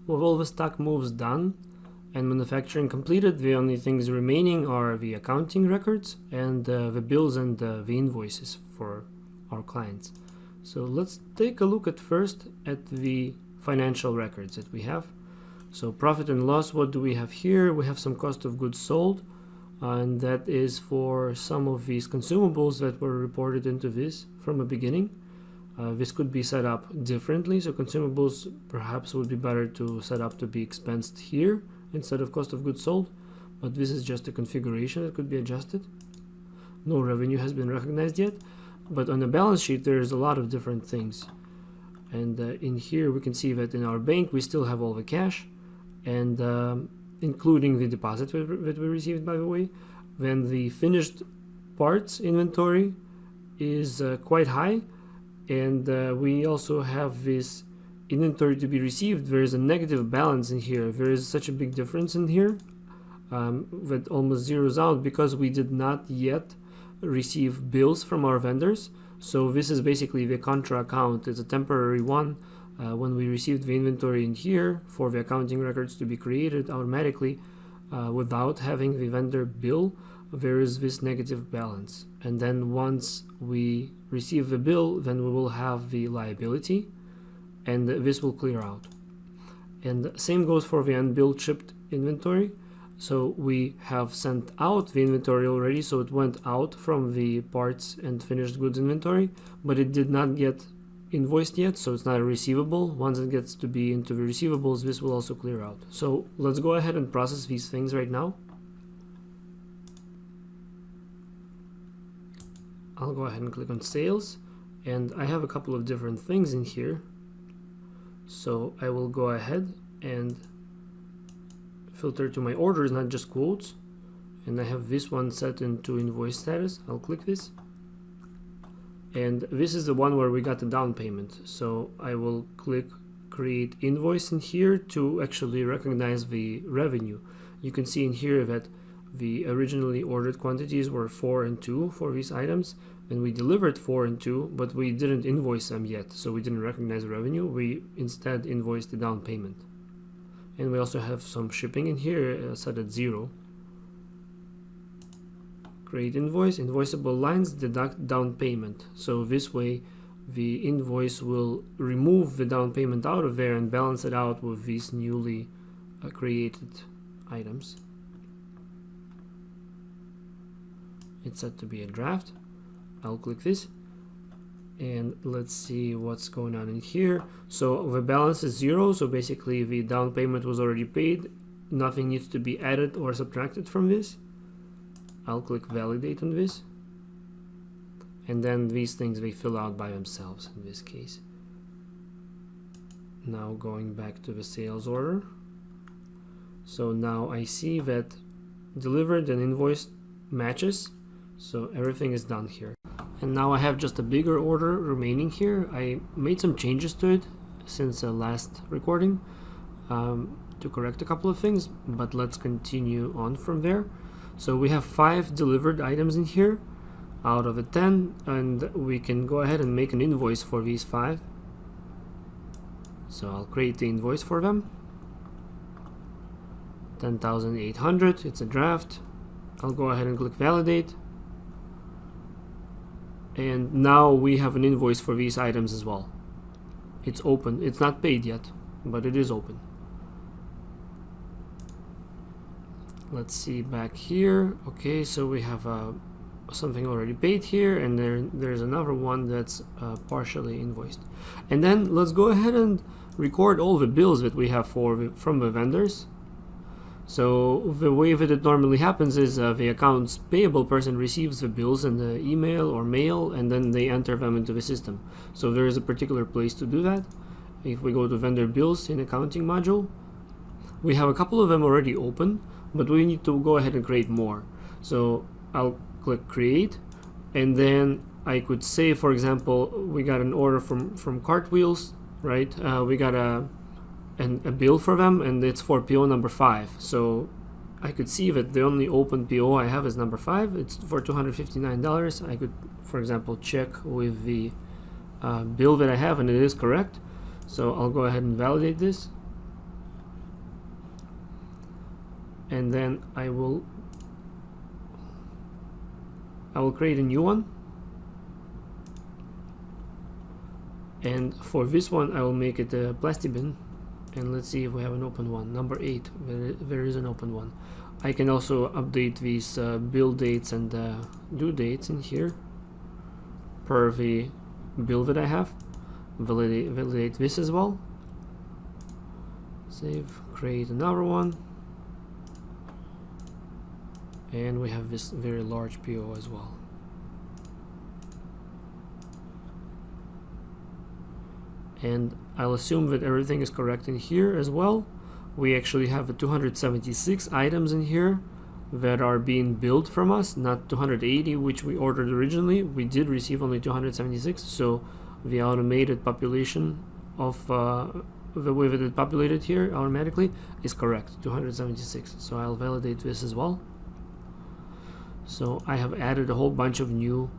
with all the stock moves done and manufacturing completed, the only things remaining are the accounting records and the bills and the invoices for our clients. So let's take a look at first at the financial records that we have. So profit and loss, what do we have here? We have some cost of goods sold, and that is for some of these consumables that were reported into this from the beginning. This could be set up differently, so consumables perhaps would be better to set up to be expensed here instead of cost of goods sold, but this is just a configuration that could be adjusted. No revenue has been recognized yet, but on the balance sheet there's a lot of different things. And in here we can see that in our bank we still have all the cash, and including the deposit that we received, by the way. Then the finished parts inventory is quite high, and we also have this inventory to be received. There is a negative balance in here. There is such a big difference in here that almost zeroes out because we did not yet receive bills from our vendors. So this is basically the contra account. It's a temporary one. When we received the inventory in here for the accounting records to be created automatically without having the vendor bill, there is this negative balance. And then once we receive the bill, then we will have the liability, and this will clear out. And same goes for the unbilled shipped inventory. So we have sent out the inventory already, so it went out from the parts and finished goods inventory, but it did not get invoiced yet, so it's not a receivable. Once it gets to be into the receivables, this will also clear out. So let's go ahead and process these things right now. I'll go ahead and click on sales, and I have a couple of different things in here. So I will go ahead and filter to my orders, not just quotes, and I have this one set into invoice status. I'll click this, and this is the one where we got the down payment. So I will click create invoice in here to actually recognize the revenue. You can see in here that the originally ordered quantities were 4 and 2 for these items, and we delivered 4 and 2, but we didn't invoice them yet, so we didn't recognize the revenue. We instead invoiced the down payment. And we also have some shipping in here set at 0. Create invoice, invoiceable lines, deduct down payment. So this way the invoice will remove the down payment out of there and balance it out with these newly created items. It's set to be a draft. I'll click this, and let's see what's going on in here. So the balance is 0, so basically the down payment was already paid. Nothing needs to be added or subtracted from this. I'll click validate on this, and then these things they fill out by themselves in this case. Now going back to the sales order. So now I see that delivered and invoiced matches, so everything is done here. And now I have just a bigger order remaining here. I made some changes to it since the last recording to correct a couple of things, but let's continue on from there. So we have 5 delivered items in here out of the 10, and we can go ahead and make an invoice for these 5. So I'll create the invoice for them. 10,800, it's a draft. I'll go ahead and click validate. And now we have an invoice for these items as well. It's open. It's not paid yet, but it is open. Let's see back here. Okay, so we have something already paid here, and there's another one that's partially invoiced. And then let's go ahead and record all the bills that we have from the vendors. So the way that it normally happens is the accounts payable person receives the bills in the email or mail, and then they enter them into the system. So there is a particular place to do that. If we go to vendor bills in accounting module, we have a couple of them already open, but we need to go ahead and create more. So I'll click create, and then I could say, for example, we got an order from Cartwheels, right? We got a bill for them, and it's for PO number 5. So I could see that the only open PO I have is number 5. It's for $259. I could, for example, check with the bill that I have, and it is correct. So I'll go ahead and validate this. and then I will create a new one, and for this one I will make it a plastic bin, and let's see if we have an open one. Number 8, there is an open one. I can also update these bill dates and due dates in here per the bill that I have. Validate this as well. Save, create another one, and we have this very large PO as well. And I'll assume that everything is correct in here as well. We actually have 276 items in here that are being billed from us, not 280 which we ordered originally. We did receive only 276, so the automated population of the way that it populated here automatically is correct, 276. So I'll validate this as well. So I have added a whole bunch of new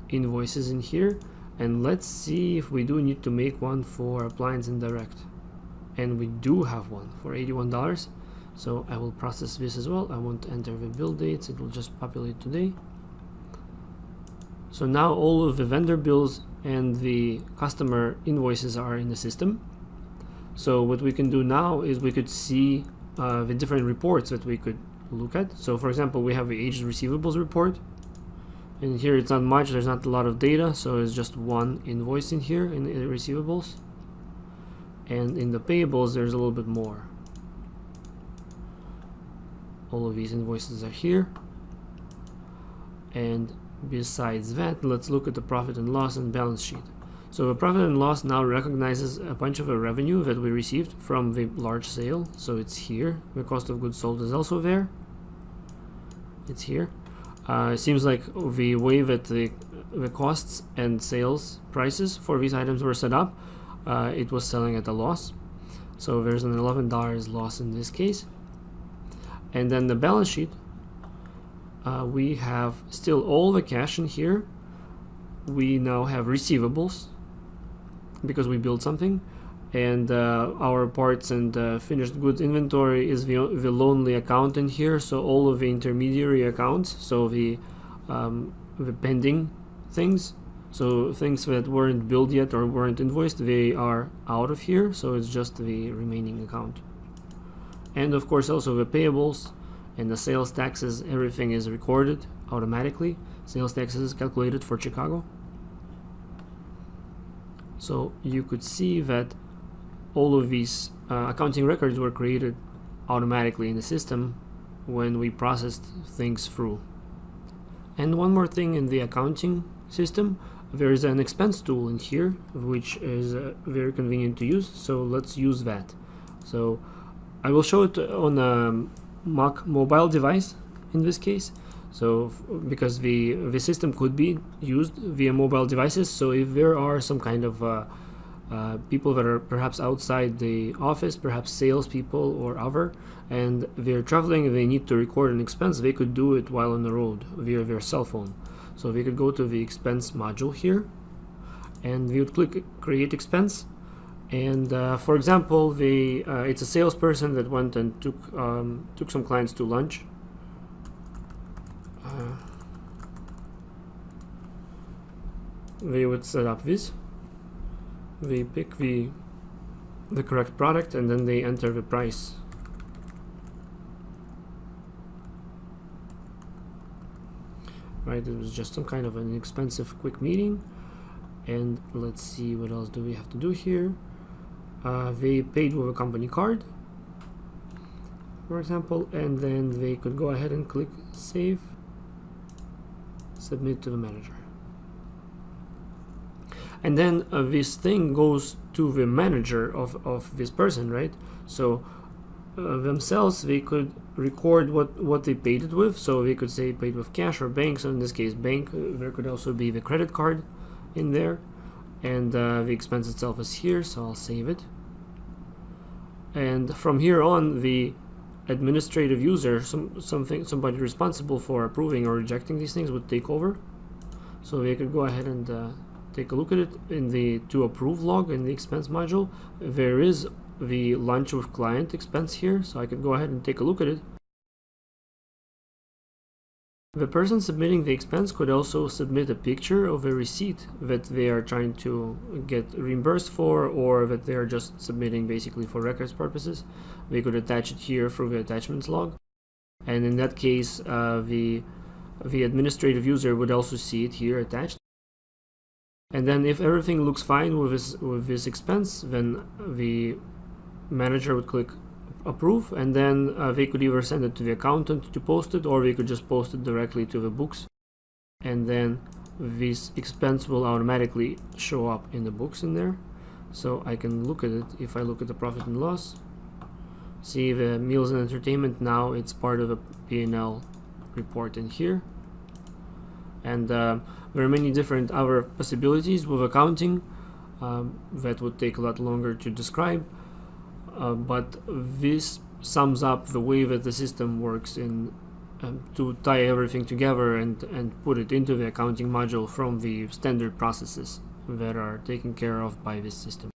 invoices in here, and let's see if we do need to make one for appliance indirect. And we do have one for $81. So I will process this as well. I won't enter the bill dates, it will just populate today. So now all of the vendor bills and the customer invoices are in the system. So what we can do now is we could see the different reports that we could look at. So for example, we have the aged receivables report, and here it's not much, there's not a lot of data, so it's just one invoice in here in the receivables. And in the payables there's a little bit more. All of these invoices are here. And besides that, let's look at the profit and loss and balance sheet. So the profit and loss now recognizes a bunch of the revenue that we received from the large sale. So it's here. The cost of goods sold is also there. It's here. It seems like the way that the costs and sales prices for these items were set up, it was selling at a loss. So there's an $11 loss in this case. And then the balance sheet, we have still all the cash in here. We now have receivables because we built something, and our parts and finished goods inventory is the lonely account in here. So all of the intermediary accounts, so the pending things, so things that weren't billed yet or weren't invoiced, they are out of here. So it's just the remaining account. And of course also the payables and the sales taxes, everything is recorded automatically. Sales taxes is calculated for Chicago. So you could see that all of these accounting records were created automatically in the system when we processed things through. And one more thing in the accounting system, there is an expense tool in here, which is very convenient to use. So let's use that. So I will show it on a Mac mobile device in this case. So because the system could be used via mobile devices, so if there are some kind of people that are perhaps outside the office, perhaps salespeople or other, and they're traveling and they need to record an expense, they could do it while on the road via their cell phone. So they could go to the expense module here, and we would click create expense. And for example, it's a salesperson that went and took some clients to lunch. They would set up this. They pick the correct product, and then they enter the price. Right, it was just some kind of an inexpensive quick meeting. And let's see, what else do we have to do here? They paid with a company card, for example, and then they could go ahead and click save, submit to the manager. And then this thing goes to the manager of this person, right? So themselves, they could record what they paid it with. So they could say paid with cash or bank. So in this case, bank. There could also be the credit card in there, and the expense itself is here. So I'll save it. And from here on, the administrative user, somebody responsible for approving or rejecting these things, would take over. So they could go ahead and take a look at it in the to approve log in the expense module. There is the lunch with client expense here, so I could go ahead and take a look at it. The person submitting the expense could also submit a picture of a receipt that they are trying to get reimbursed for, or that they are just submitting basically for records purposes. They could attach it here through the attachments log, and in that case the administrative user would also see it here attached. And then if everything looks fine with this expense, then the manager would click approve, and then they could either send it to the accountant to post it, or they could just post it directly to the books, and then this expense will automatically show up in the books in there. So I can look at it. If I look at the profit and loss, see the meals and entertainment, now it's part of a P&L report in here. And there are many different other possibilities with accounting that would take a lot longer to describe. But this sums up the way that the system works in to tie everything together and put it into the accounting module from the standard processes that are taken care of by this system.